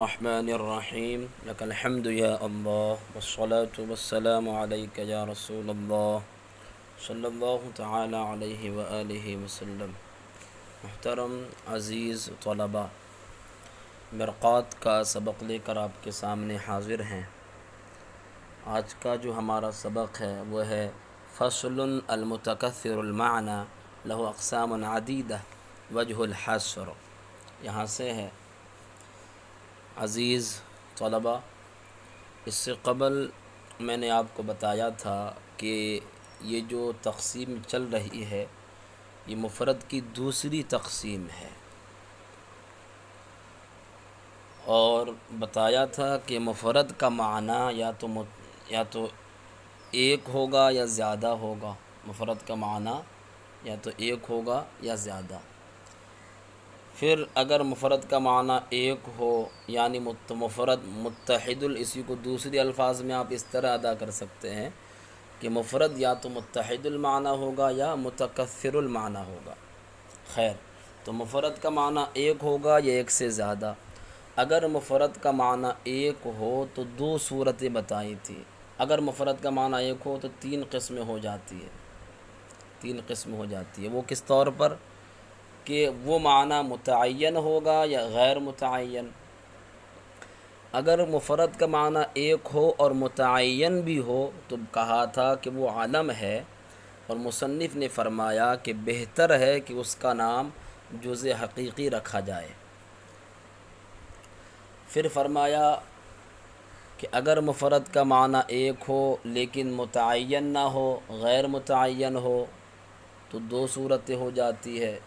الرحمن الرحیم لک الحمد یا اللہ والصلاة والسلام علیک یا رسول اللہ صلی اللہ تعالی علیہ وآلہ وسلم۔ محترم عزیز طلباء، مرقات کا سبق لے کر آپ کے سامنے حاضر ہیں۔ آج کا جو ہمارا سبق ہے وہ ہے فصل المتکثر المعنی لہ اقسام عدیدہ وجہ الحصر۔ یہاں سے ہے عزیز طلباء، اس سے قبل میں نے آپ کو بتایا تھا کہ یہ جو تقسیم چل رہی ہے یہ مفرد کی دوسری تقسیم ہے، اور بتایا تھا کہ مفرد کا معنی یا تو ایک ہوگا یا زیادہ ہوگا۔ مفرد کا معنی یا تو ایک ہوگا یا زیادہ۔ پھر اگر مفرد کا معنی ایک ہو یعنی مفرد متحد، اسی کو دوسری الفاظ میں آپ اس طرح ادا کر سکتے ہیں کہ مفرد یا تو متحد المعنی ہوگا یا متکثر المعنی ہوگا۔ خیر، تو مفرد کا معنی ایک ہوگا یا ایک سے زیادہ۔ اگر مفرد کا معنی ایک ہو تو دو صورتیں بتائی تھیں۔ اگر مفرد کا معنی ایک ہو تو تین قسمیں ہو جاتی ہے۔ وہ کس طور پر کہ وہ معنی متعین ہوگا یا غیر متعین۔ اگر مفرد کا معنی ایک ہو اور متعین بھی ہو تو کہا تھا کہ وہ علم ہے، اور مصنف نے فرمایا کہ بہتر ہے کہ اس کا نام جز حقیقی رکھا جائے۔ پھر فرمایا کہ اگر مفرد کا معنی ایک ہو لیکن متعین نہ ہو، غیر متعین ہو، تو دو صورتیں ہو جاتی ہے۔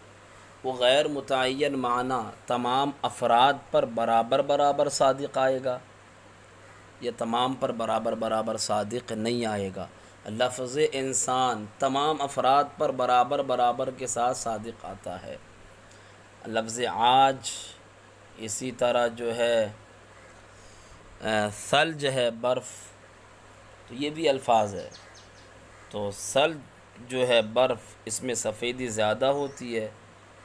وہ غیر متعین معنی تمام افراد پر برابر صادق آئے گا، یہ تمام پر برابر صادق نہیں آئے گا۔ لفظ انسان تمام افراد پر برابر کے ساتھ صادق آتا ہے۔ لفظ عاج، اسی طرح جو ہے ثلج ہے، برف، تو یہ بھی الفاظ ہے۔ تو ثلج جو ہے برف، اس میں سفیدی زیادہ ہوتی ہے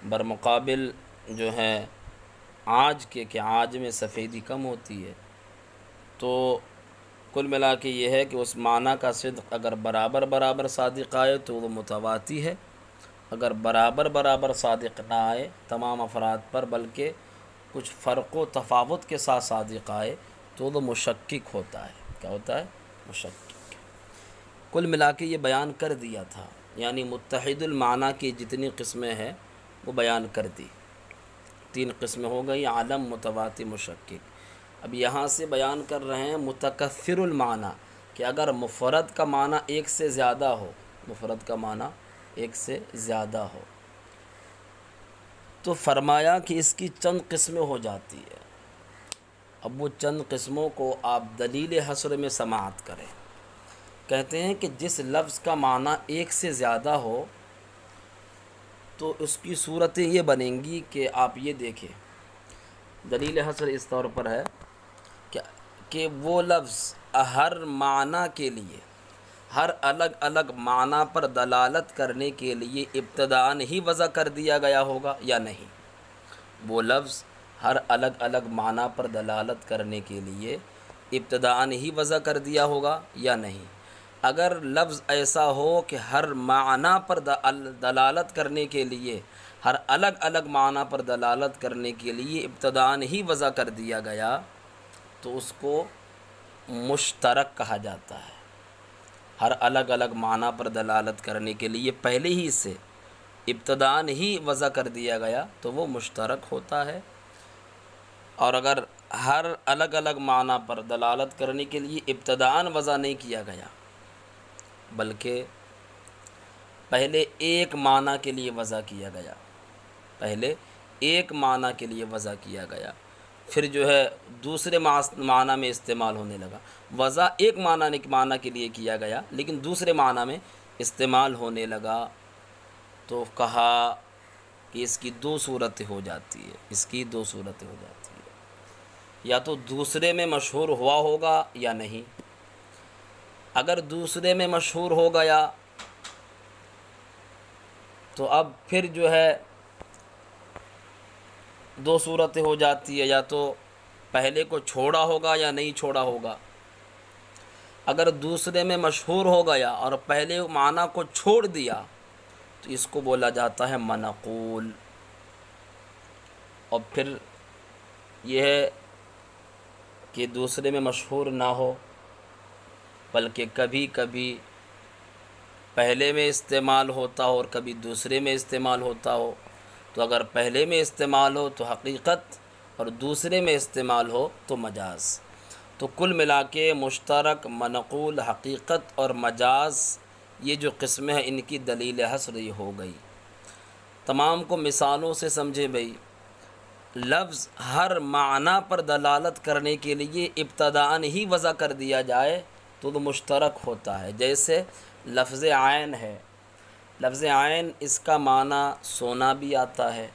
برمقابل جو ہے عاج کے، کہ عاج میں سفیدی کم ہوتی ہے۔ تو کل ملا کے یہ ہے کہ اس معنی کا صدق اگر برابر صادق آئے تو وہ متواتی ہے، اگر برابر صادق نہ آئے تمام افراد پر بلکہ کچھ فرق و تفاوت کے ساتھ صادق آئے تو وہ مشکک ہوتا ہے۔ کیا ہوتا ہے؟ مشکک۔ کل ملا کے یہ بیان کر دیا تھا، یعنی متحد المعنی کی جتنی قسمیں ہیں وہ بیان کر دی۔ تین قسمیں ہو گئی، عالم، متواتی، مشکک۔ اب یہاں سے بیان کر رہے ہیں متکثر المعنی، کہ اگر مفرد کا معنی ایک سے زیادہ ہو، تو فرمایا کہ اس کی چند قسمیں ہو جاتی ہے۔ اب وہ چند قسموں کو آپ دلیل حصر میں سماعت کریں۔ کہتے ہیں کہ جس لفظ کا معنی ایک سے زیادہ ہو تو اس کی صورتیں یہ بنیں گی کہ آپ یہ دیکھیں، دلیل حصر اس طور پر ہے کہ وہ لفظ ہر معنی کے لیے، ہر الگ معنی پر دلالت کرنے کے لیے ابتداءً ہی وضع کر دیا گیا ہوگا یا نہیں۔ وہ لفظ ہر الگ معنی پر دلالت کرنے کے لیے ابتداءً ہی وضع کر دیا ہوگا یا نہیں۔ اگر لفظ ایسا ہو کہ ہر معنی پر دلالت کرنے کے لیے، ہر الگ معنی پر دلالت کرنے کے لیے ابتداءً ہی وضع کر دیا گیا تو اس کو مشترک کہا جاتا ہے۔ ہر الگ معنی پر دلالت کرنے کے لیے پہلے ہی سے ابتداءً ہی وضع کر دیا گیا تو وہ مشترک ہوتا ہے، اور اگر ہر الگ معنی پر دلالت کرنے کے لیے ابتداءً وضع نہیں کیا گیا بلکہ پہلے ایک معنی کے لیے وضع کیا گیا، پھر جو ہے دوسرے معنی میں استعمال ہونے لگا۔ وضع ایک معنی کے لیے کیا گیا لیکن دوسرے معنی میں استعمال ہونے لگا، تو کہا کہ اس کی دو صورتیں ہو جاتی ہے، یا تو دوسرے میں مشہور ہوا ہوگا یا نہیں۔ اگر دوسرے میں مشہور ہو گیا تو اب پھر جو ہے دو صورتیں ہو جاتی ہے، یا تو پہلے کو چھوڑا ہوگا یا نہیں چھوڑا ہوگا۔ اگر دوسرے میں مشہور ہو گیا اور پہلے معنی کو چھوڑ دیا تو اس کو بولا جاتا ہے منقول۔ اور پھر یہ ہے کہ دوسرے میں مشہور نہ ہو بلکہ کبھی کبھی پہلے میں استعمال ہوتا ہو اور کبھی دوسرے میں استعمال ہوتا ہو، تو اگر پہلے میں استعمال ہو تو حقیقت اور دوسرے میں استعمال ہو تو مجاز۔ تو کل ملا کے مشترک، منقول، حقیقت اور مجاز یہ جو قسمیں ہیں ان کی دلیل حصر یہ ہو گئی۔ تمام کو مثالوں سے سمجھے بھئی۔ لفظ ہر معنی پر دلالت کرنے کے لیے ابتداءً ہی وضع کر دیا جائے تو وہ مشترک ہوتا ہے۔ جیسے لفظ عین ہے، لفظ عین اس کا معنی سونا بھی آتا ہے،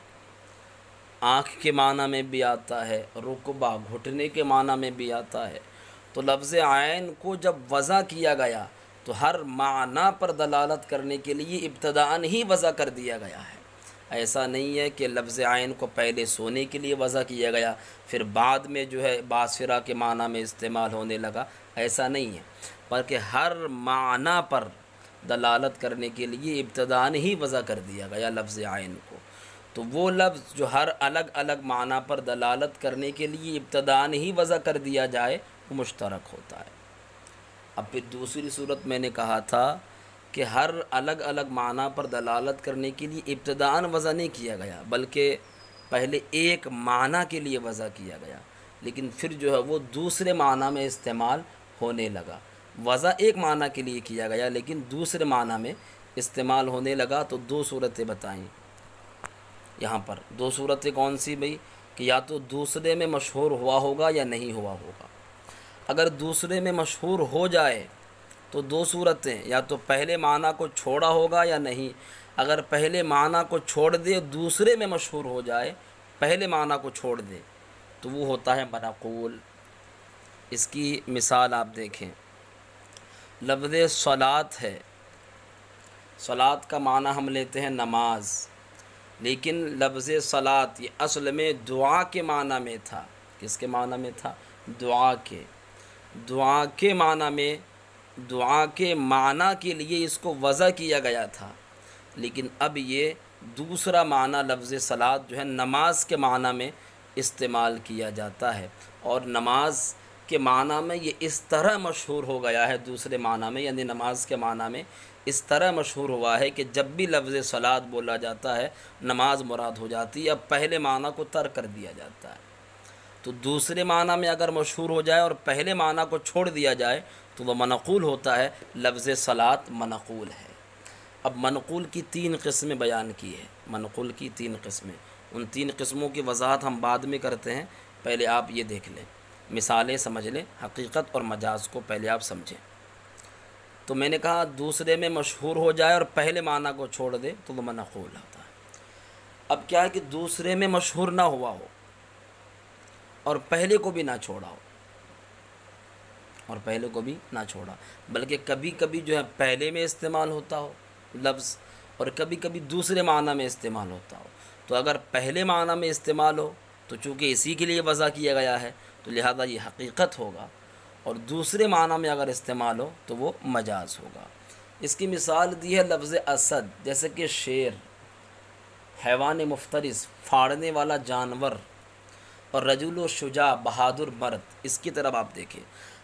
آنکھ کے معنی میں بھی آتا ہے، رکبہ گھٹنے کے معنی میں بھی آتا ہے۔ تو لفظ عین کو جب وضع کیا گیا تو ہر معنی پر دلالت کرنے کے لیے ابتداءً ہی وضع کر دیا گیا ہے۔ ایسا نہیں ہے کہ لفظ عین کو پہلے سونے کے لیے وضع کیا گیا پھر بعد میں جو ہے باصرہ کے معنی میں استعمال ہونے لگا، ایسا نہیں ہے، بلکہ ہر معنی پر دلالت کرنے کے لیے ابتداءً ہی وضع کر دیا گیا لفظ عین کو۔ تو وہ لفظ جو ہر الگ الگ معنی پر دلالت کرنے کے لیے ابتداءً ہی وضع کر دیا جائے وہ مشترک ہوتا ہے۔ اب پھر دوسری صورت میں نے کہا تھا کہ ہر الگ الگ معنی پر دلالت کرنے کے لیے ابتداءً وضع نہیں کیا گیا بلکہ پہلے ایک معنی کے لیے وضع کیا گیا، لیکن پھر جو ہے وہ دوسرے معنی میں استعمال ہونے لگا۔ وضع ایک معنی کے لیے کیا گیا لیکن دوسرے معنی میں استعمال ہونے لگا، تو دو صورتیں بتائیں یہاں پر۔ دو صورتیں کون سی بھئی؟ کہ یا تو دوسرے میں مشہور ہوا ہوگا یا نہیں ہوا ہوگا۔ اگر دوسرے میں مشہور ہو جائے تو دو صورتیں، یا تو پہلے معنی کو چھوڑا ہوگا یا نہیں۔ اگر پہلے معنی کو چھوڑ دے دوسرے میں مشہور ہو جائے، پہلے معنی کو چھوڑ دے تو وہ ہوتا ہے منقول۔ اس کی مثال آپ دیکھیں، لفظ صلاۃ ہے، صلاۃ کا معنی ہم لیتے ہیں نماز، لیکن لفظ صلاۃ یہ اصل میں دعا کے معنی میں تھا۔ کس کے معنی میں تھا؟ دعا کے۔ دعا کے معنی میں، دعا کے معنی کے لیے اس کو وضع کیا گیا تھا، لیکن اب یہ دوسرا معنی لفظ صلاۃ جو ہے نماز کے معنی میں استعمال کیا جاتا ہے، اور نماز کے معنی میں یہ اس طرح مشہور ہو گیا ہے دوسرے معنی میں، یعنی نماز کے معنی میں اس طرح مشہور ہوا ہے کہ جب بھی لفظ صلاۃ بولا جاتا ہے نماز مراد ہو جاتی ہے، اب پہلے معنی کو ترک کر دیا جاتا ہے۔ تو دوسرے معنی میں اگر مشہور ہو جائے اور پہلے معنی کو چھوڑ دیا جائے تو وہ منقول ہوتا ہے، لفظ صلاۃ منقول ہے۔ اب منقول کی تین قسمیں بیان کی ہے، منقول کی تین قسمیں، ان تین قسموں کی وضاحت ہم بعد میں کرتے ہیں، پہلے آپ یہ دیکھ لیں، مثالیں سمجھ لیں، حقیقت اور مجاز کو پہلے آپ سمجھیں۔ تو میں نے کہا دوسرے میں مشہور ہو جائے اور پہلے معنی کو چھوڑ دے تو وہ منقول ہوتا ہے۔ اب کیا ہے کہ دوسرے میں مشہور نہ ہوا ہو اور پہلے کو بھی نہ چھوڑا ہو، اور پہلے کو بھی نہ چھوڑا، بلکہ کبھی کبھی جو ہے پہلے میں استعمال ہوتا ہو لفظ اور کبھی کبھی دوسرے معنی میں استعمال ہوتا ہو۔ تو اگر پہلے معنی میں استعمال ہو تو چونکہ اسی کے لیے وضع کیا گیا ہے تو لہذا یہ حقیقت ہوگا، اور دوسرے معنی میں اگر استعمال ہو تو وہ مجاز ہوگا۔ اس کی مثال دی ہے لفظ اسد، جیسے کہ شیر، حیوان مفترس، پھاڑنے والا جانور، اور رجل و شجاع، بہادر مرد۔ اس کی طرف آپ دیکھیں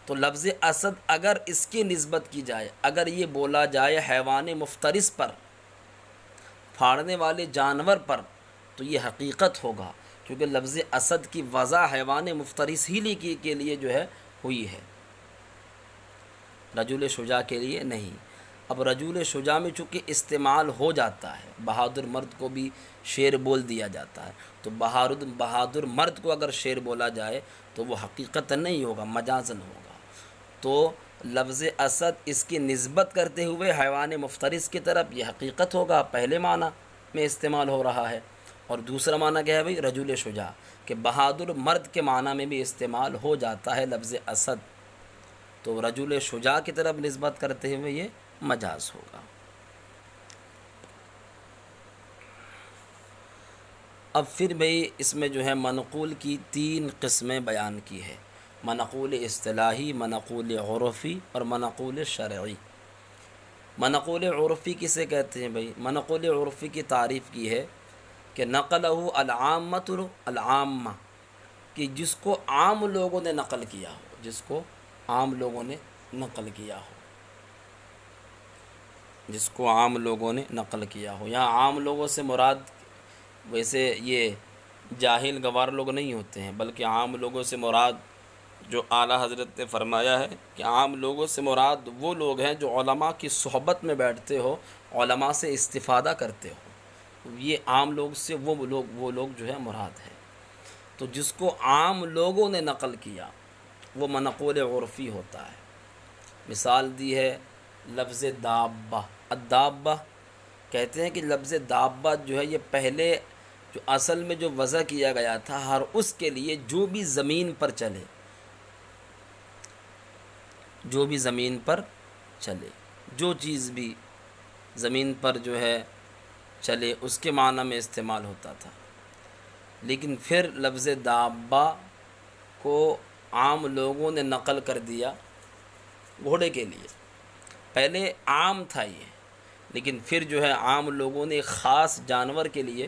تو لفظ اسد اگر اس کی نسبت کی جائے، اگر یہ بولا جائے حیوان مفترس پر، پھاڑنے والے جانور پر، تو یہ حقیقت ہوگا، کیونکہ لفظ اسد کی وضع حیوان مفترس ہی کے لیے جو ہے ہوئی ہے، رجل شجاع کے لیے نہیں۔ اب رجل شجاع میں چونکہ استعمال ہو جاتا ہے، بہادر مرد کو بھی شیر بول دیا جاتا ہے، تو بہادر مرد کو اگر شیر بولا جائے تو وہ حقیقت نہیں ہوگا، مجازن ہوگا۔ تو لفظ اسد اس کی نسبت کرتے ہوئے حیوان مفترس کی طرف یہ حقیقت ہوگا، پہلے معنی میں استعمال ہو رہا ہے، اور دوسرا معنی کیا ہے بھئی؟ رجل شجاع، کہ بہادر مرد کے معنی میں بھی استعمال ہو جاتا ہے لفظ اسد، تو رجل شجاع کی طرف نسبت کرتے ہوئے یہ مجاز ہوگا۔ اب پھر بھئی اس میں جو ہے منقول کی 3 قسمیں بیان کی ہے، منقول اصطلاحی، منقول عرفی اور منقول شرعی۔ منقول عرفی کسے کہتے ہیں بھئی؟ منقول عرفی کی تعریف کی ہے کہ نقلہ العامۃ العامہ، کہ جس کو عام لوگوں نے نقل کیا ہو، جس کو عام لوگوں نے نقل کیا ہو، جس کو عام لوگوں نے نقل کیا ہو۔ یہاں عام لوگوں سے مراد ویسے یہ جاہل گوار لوگ نہیں ہوتے ہیں، بلکہ عام لوگوں سے مراد جو اعلیٰ حضرت نے فرمایا ہے کہ عام لوگوں سے مراد وہ لوگ ہیں جو علماء کی صحبت میں بیٹھتے ہو، علماء سے استفادہ کرتے ہو، یہ عام لوگ سے وہ لوگ جو ہے مراد ہے۔ تو جس کو عام لوگوں نے نقل کیا وہ منقول عرفی ہوتا ہے۔ مثال دی ہے لفظ دابہ۔ الدابہ کہتے ہیں کہ لفظ دابہ جو ہے یہ پہلے جو اصل میں جو وضع کیا گیا تھا ہر اس کے لیے جو بھی زمین پر چلے، جو بھی زمین پر چلے، جو چیز بھی زمین پر جو ہے چلے اس کے معنی میں استعمال ہوتا تھا۔ لیکن پھر لفظ دابہ کو عام لوگوں نے نقل کر دیا گھوڑے کے لیے۔ پہلے عام تھا یہ، لیکن پھر جو ہے عام لوگوں نے ایک خاص جانور کے لیے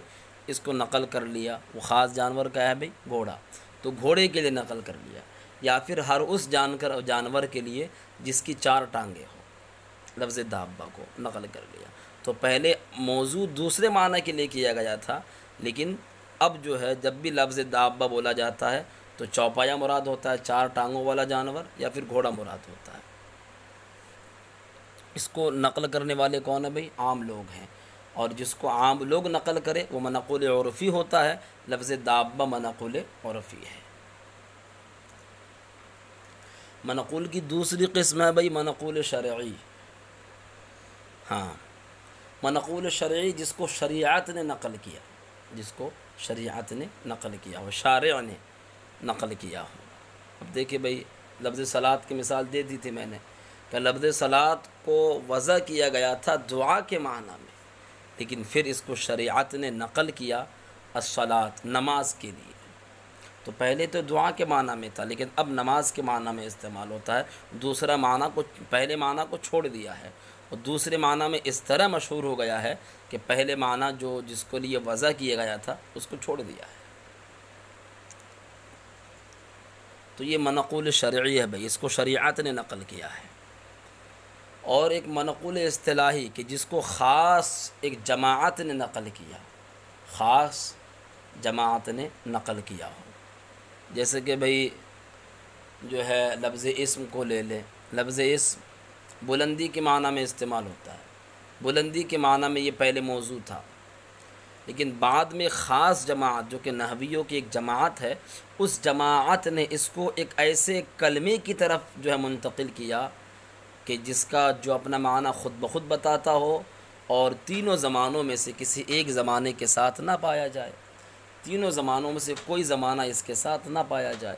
اس کو نقل کر لیا۔ وہ خاص جانور کا ہے بھئی گھوڑا، تو گھوڑے کے لیے نقل کر لیا، یا پھر ہر اس جانور کے لیے جس کی 4 ٹانگیں ہوں، لفظ دابہ کو نقل کر لیا۔ تو پہلے موضوع دوسرے معنی کے لیے کیا گیا تھا، لیکن اب جو ہے جب بھی لفظ دابہ بولا جاتا ہے تو چوپایا مراد ہوتا ہے، 4 ٹانگوں والا جانور، یا پھر گھوڑا مراد ہوتا ہے۔ اس کو نقل کرنے والے کون ہیں بھئی؟ عام لوگ ہیں، اور جس کو عام لوگ نقل کرے وہ منقول عرفی ہوتا ہے۔ لفظ دابہ منقول عرفی ہے۔ منقول کی دوسری قسم ہے بھئی منقول شرعی۔ ہاں، منقول شرعی جس کو شریعت نے نقل کیا، جس کو شریعت نے نقل کیا ہو، شارع نے نقل کیا ہو۔ اب دیکھیں بھئی لفظ صلاۃ کی مثال دے دی تھی میں نے کہ لفظ صلاۃ کو وضع کیا گیا تھا دعا کے معنی میں، لیکن پھر اس کو شریعت نے نقل کیا الصلاۃ، نماز کے لیے۔ تو پہلے تو دعا کے معنی میں تھا، لیکن اب نماز کے معنی میں استعمال ہوتا ہے۔ دوسرا معنی کو، پہلے معنی کو چھوڑ دیا ہے، اور دوسرے معنی میں اس طرح مشہور ہو گیا ہے کہ پہلے معنی جو جس کو لیے وضع کیا گیا تھا اس کو چھوڑ دیا ہے۔ تو یہ منقول شرعی ہے بھئی، اس کو شریعت نے نقل کیا ہے۔ اور ایک منقول اصطلاحی کہ جس کو خاص ایک جماعت نے نقل کیا، خاص جماعت نے نقل کیا ہو، جیسے کہ بھئی جو ہے لفظ اسم کو لے لیں۔ لفظ اسم بلندی کے معنی میں استعمال ہوتا ہے، بلندی کے معنی میں یہ پہلے موضوع تھا، لیکن بعد میں خاص جماعت جو کہ نحویوں کی ایک جماعت ہے، اس جماعت نے اس کو ایک ایسے کلمے کی طرف جو ہے منتقل کیا کہ جس کا جو اپنا معنی خود بخود بتاتا ہو، اور تینوں زمانوں میں سے کسی ایک زمانے کے ساتھ نہ پایا جائے، تینوں زمانوں میں سے کوئی زمانہ اس کے ساتھ نہ پایا جائے۔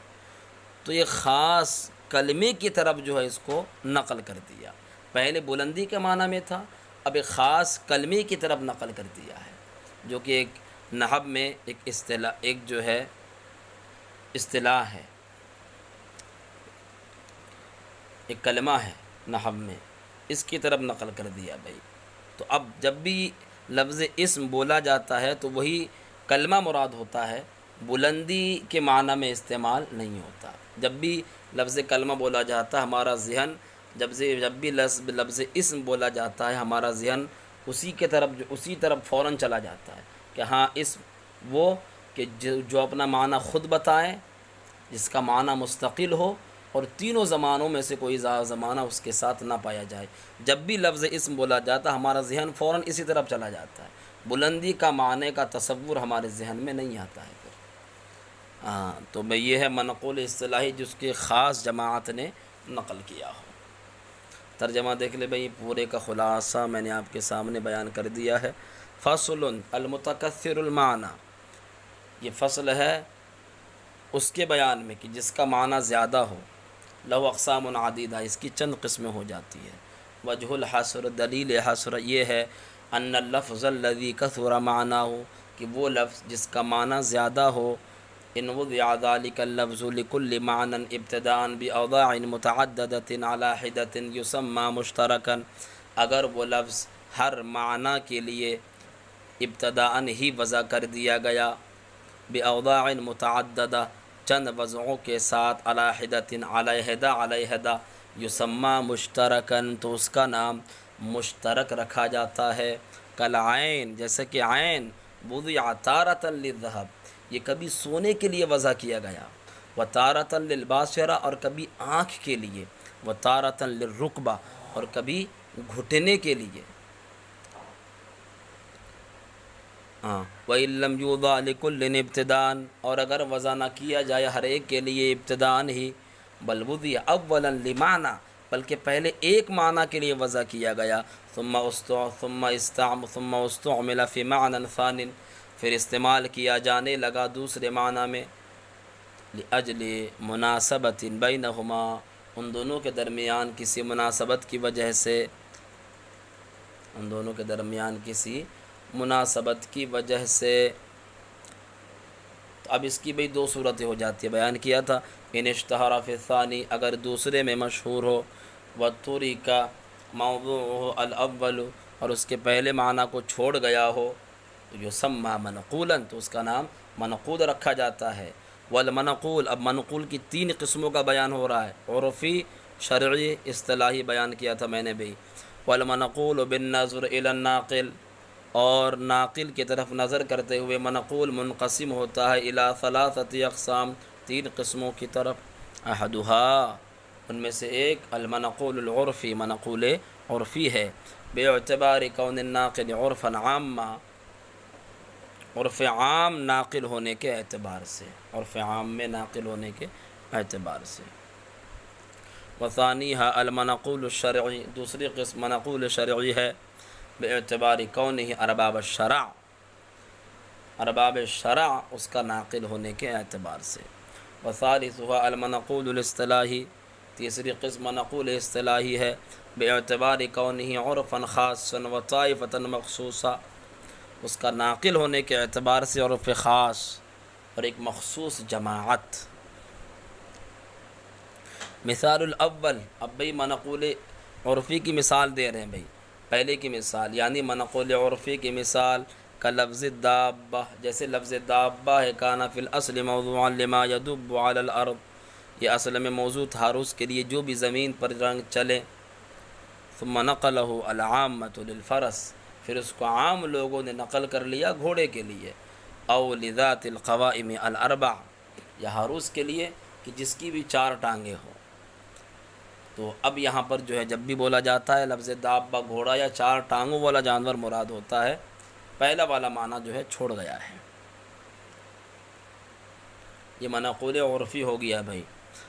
تو یہ خاص کلمے کی طرف جو ہے اس کو نقل کر دیا۔ پہلے بلندی کے معنی میں تھا، اب ایک خاص کلمے کی طرف نقل کر دیا ہے، جو کہ ایک نحو میں ایک اصطلاح، ایک جو ہے اصطلاح ہے، ایک کلمہ ہے نحو میں، اس کی طرف نقل کر دیا بھائی۔ تو اب جب بھی لفظ اسم بولا جاتا ہے تو وہی کلمہ مراد ہوتا ہے، بلندی کے معنی میں استعمال نہیں ہوتا۔ جب بھی لفظ کلمہ بولا جاتا ہے ہمارا ذہن، جب بھی لفظ اسم بولا جاتا ہے ہمارا ذہن اسی طرف فوراً چلا جاتا ہے کہ ہاں اسم وہ کہ جو اپنا معنی خود بتائیں، جس کا معنی مستقل ہو، اور تینوں زمانوں میں سے کوئی زمانہ اس کے ساتھ نہ پایا جائے۔ جب بھی لفظ اسم بولا جاتا ہے ہمارا ذہن فوراً اسی طرف چلا جاتا ہے، بلندی کا معنی کا تصور ہمارے ذہن میں نہیں آتا ہے پھر۔ تو یہ ہے منقول اصطلاحی جس کے خاص جماعت نے نقل کیا ہو۔ ترجمہ دیکھ لے بھئی، پورے کا خلاصہ میں نے آپ کے سامنے بیان کر دیا ہے۔ فصل المتکثر المعنی، یہ فصل ہے اس کے بیان میں کہ جس کا معنی زیادہ ہو، لہو اقسام عدیدہ، اس کی چند قسمیں ہو جاتی ہے۔ وجہ الحصر، دلیل حصر یہ ہے ان اللفظ الذی کثر معناہ، کہ وہ لفظ جس کا معنی زیادہ ہو، ان وضع ذلك اللفظ لكل معنى ابتداء بأوضاع متعددة على حدة يسمى مشتركا، اگر وہ لفظ ہر معنی کے لیے ابتداءً ہی وضع کر دیا گیا، بأوضاع متعددہ چند وضعوں کے ساتھ، على حدة علیحدہ یسمى مشترکا تو اس کا نام مشترک رکھا جاتا ہے، کالعین جیسے کہ عین، وضع تارة للذهب یہ کبھی سونے کے لیے وضع کیا گیا، وتارة للباصرہ اور کبھی آنکھ کے لیے، وتارة للرکبہ اور کبھی گھٹنے کے لیے۔ وَإِن لَّمْ يُوضَعْ لِكُلٍّ ابْتِدَاءً اور اگر وضع نہ کیا جائے ہر ایک کے لیے ابتداءً ہی، بل وضع اولا لمعنی بلکہ پہلے ایک معنی کے لیے وضع کیا گیا، ثم استعمل فی معنی ثان پھر استعمال کیا جانے لگا دوسرے معنی میں، لأجل مناسبت بینہما ان دونوں کے درمیان کسی مناسبت کی وجہ سے، ان دونوں کے درمیان کسی مناسبت کی وجہ سے۔ تو اب اس کی بھئی دو صورتیں ہو جاتی ہے، بیان کیا تھا، ان اشتہر فی الثانی اگر دوسرے میں مشہور ہو، وترک موضوعہ الاول اور اس کے پہلے معنی کو چھوڑ گیا ہو، تو یسمى منقولا تو اس کا نام منقول رکھا جاتا ہے۔ والمنقول اب منقول کی تین قسموں کا بیان ہو رہا ہے، عرفی، شرعی، اصطلاحی بیان کیا تھا میں نے بھی۔ والمنقول بالنظر الی الناقل اور ناقل کی طرف نظر کرتے ہوئے منقول منقسم ہوتا ہے الی ثلاثۃ اقسام تین قسموں کی طرف، احدھا ان میں سے ایک المنقول العرفی منقول عرفی ہے، باعتبار کون الناقل عرفا عاما عرف عام ناقل ہونے کے اعتبار سے، عرف عام میں ناقل ہونے کے اعتبار سے۔ وثانیہا المنقول الشرعی دوسری قسم منقول شرعی ہے، باعتبار کونہ ارباب الشرع ارباب شرع اس کا ناقل ہونے کے اعتبار سے۔ وثالثھا المنقول الاصطلاحی تیسری قسم منقول اصطلاحی ہے، باعتبار کونہ عرفا خاصا وطائفۃ مخصوصہ اس کا ناقل ہونے کے اعتبار سے عرف خاص اور ایک مخصوص جماعت۔ مثال الاول اب بھئی منقول عرفی کی مثال دے رہے ہیں بھئی، پہلے کی مثال یعنی منقول عرفی کی مثال کا لفظ دابہ جیسے لفظ دابہ ہے، کان فی الاصل موضوعا لما یدب علی الارض یہ اصل میں موضوع تھا اس کے لیے جو بھی زمین پر رنگ چلے، ثم نقلہ العامۃ للفرس پھر اس کو عام لوگوں نے نقل کر لیا گھوڑے کے لیے، او لذات القوائم الاربع یا ہاروس کے لیے کہ جس کی بھی چار ٹانگیں ہوں۔ تو اب یہاں پر جو ہے جب بھی بولا جاتا ہے لفظ دابہ گھوڑا یا چار ٹانگوں والا جانور مراد ہوتا ہے، پہلا والا معنی جو ہے چھوڑ گیا ہے، یہ منقول عرفی ہو گیا بھائی۔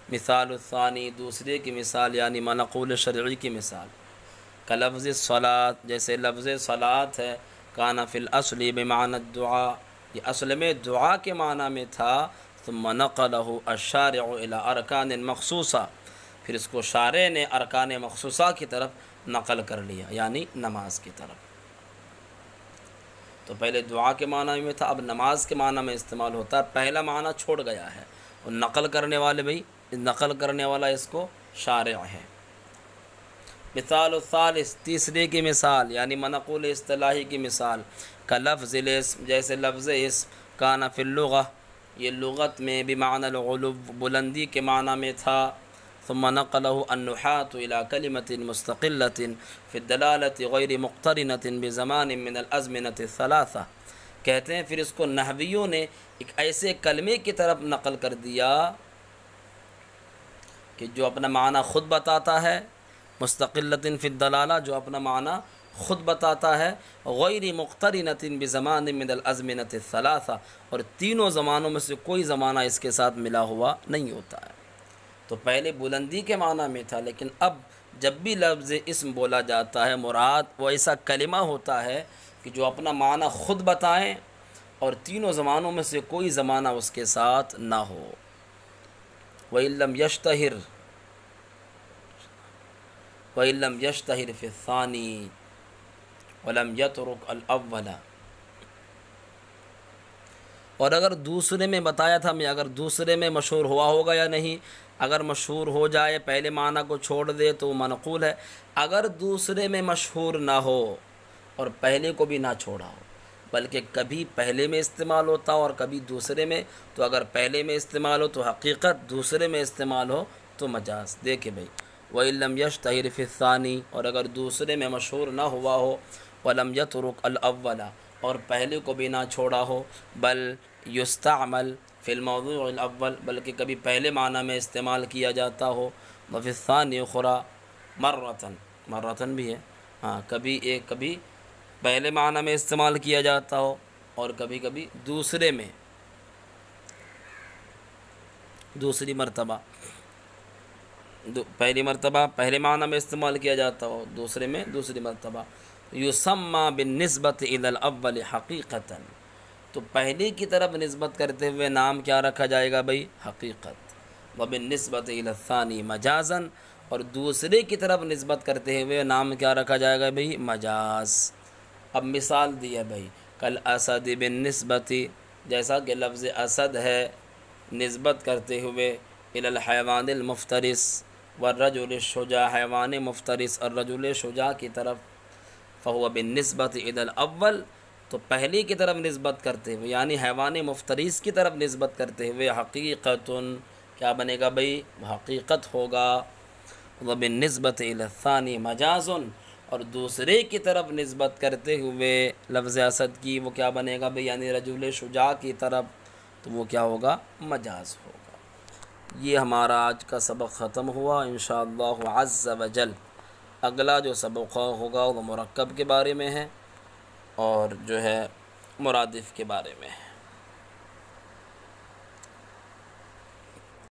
مثال الثانی دوسرے کی مثال یعنی منقول شرعی کی مثال کا لفظ صلاۃ جیسے لفظ صلاۃ ہے، کان فی الاصل بمعنی الدعاء یہ اصل میں دعا کے معنی میں تھا، ثم نقلہ الشارع الی ارکان مخصوصہ پھر اس کو شارع نے ارکان مخصوصہ کی طرف نقل کر لیا یعنی نماز کی طرف۔ تو پہلے دعا کے معنی میں تھا، اب نماز کے معنی میں استعمال ہوتا ہے، پہلا معنی چھوڑ گیا ہے اور نقل کرنے والے بھائی نقل کرنے والا اس کو شارع ہے۔ مثال الثالث تیسرے کی مثال یعنی منقول اصطلاحی کی مثال کا لفظ الاسم جیسے لفظ اسم، کان فی اللغہ یہ لغت میں بمعنی العلو بلندی کے معنی میں تھا، ثم نقلہ النحاة الى کلمة مستقلة فی الدلالة غیر مقترنة بزمان من الازمنة الثلاثہ کہتے ہیں پھر اس کو نحویوں نے ایک ایسے کلمے کی طرف نقل کر دیا کہ جو اپنا معنی خود بتاتا ہے، مستقلۃ فی الدلالہ جو اپنا معنی خود بتاتا ہے، غیر مقترنۃ بزمان من الازمنۃ الثلاثہ اور تینوں زمانوں میں سے کوئی زمانہ اس کے ساتھ ملا ہوا نہیں ہوتا ہے۔ تو پہلے بلندی کے معنی میں تھا، لیکن اب جب بھی لفظ اسم بولا جاتا ہے مراد وہ ایسا کلمہ ہوتا ہے کہ جو اپنا معنی خود بتائیں اور تینوں زمانوں میں سے کوئی زمانہ اس کے ساتھ نہ ہو۔ وَإِن لَّمْ يَشْتَهِرْ وَإِن لَّمْ يَشْتَهِرْ فِي الثَّانِي وَلَمْ يَتْرُكْ الْأَوَّلَ اور اگر دوسرے میں بتایا تھا میں، اگر دوسرے میں مشہور ہوا ہوگا یا نہیں، اگر مشہور ہو جائے پہلے معنی کو چھوڑ دے تو منقول ہے، اگر دوسرے میں مشہور نہ ہو اور پہلے کو بھی نہ چھوڑا ہو، بلکہ کبھی پہلے میں استعمال ہوتا اور کبھی دوسرے میں، تو اگر پہلے میں استعمال ہو تو حقیقت، دوسرے میں استعمال ہو تو مجاز۔ دیکھیں بھئی، وَإِن لَمْ يَشْتَهِرْ فِي الثَّانِي، اور اگر دوسرے میں مشہور نہ ہوا ہو، وَلَمْ يَتْرُكْ الْأَوَّلَ، اور پہلے کو بھی نہ چھوڑا ہو، بل يُسْتَعْمَلْ فِي الْمَوْضُوعِ الْأَوَّلِ، بلکہ کبھی پہلے معنی میں استعمال کیا جاتا ہو، وَفِي الثَّانِي أُخْرَى مرتن بھی ہے، ہاں کبھی پہلے معنی میں استعمال کیا جاتا ہو اور کبھی کبھی دوسرے میں، دوسری مرتبہ، پہلی مرتبہ پہلے معنی میں استعمال کیا جاتا ہو، دوسرے میں دوسری مرتبہ۔ یسمى بالنسبة إلى الأول حقیقتاً، تو پہلے کی طرف نسبت کرتے ہوئے نام کیا رکھا جائے گا بھئی؟ حقیقت۔ وبالنسبة إلى الثاني مجازاً، اور دوسرے کی طرف نسبت کرتے ہوئے نام کیا رکھا جائے گا بھئی؟ مجاز۔ اب مثال دی ہے بھئی، کالاسد بالنسبت، جیسا کہ لفظ اسد ہے نسبت کرتے ہوئے الی الحیوان المفترس والرجل الشجاع، حیوان مفترس اور رجل شجاع کی طرف، فہو بالنسبت الی الاول، تو پہلی کی طرف نسبت کرتے ہوئے یعنی حیوان مفترس کی طرف نسبت کرتے ہوئے حقیقت، کیا بنے گا بھئی؟ حقیقت ہوگا۔ وبالنسبت الی الثانی مجاز، اور دوسرے کی طرف نسبت کرتے ہوئے لفظ اسد کی وہ کیا بنے گا بھئی؟ یعنی رجل شجاع کی طرف، تو وہ کیا ہوگا؟ مجاز ہوگا۔ یہ ہمارا آج کا سبق ختم ہوا، انشاءاللہ عز وجل اگلا جو سبق ہوگا وہ مرکب کے بارے میں ہے اور جو ہے مرادف کے بارے میں ہے۔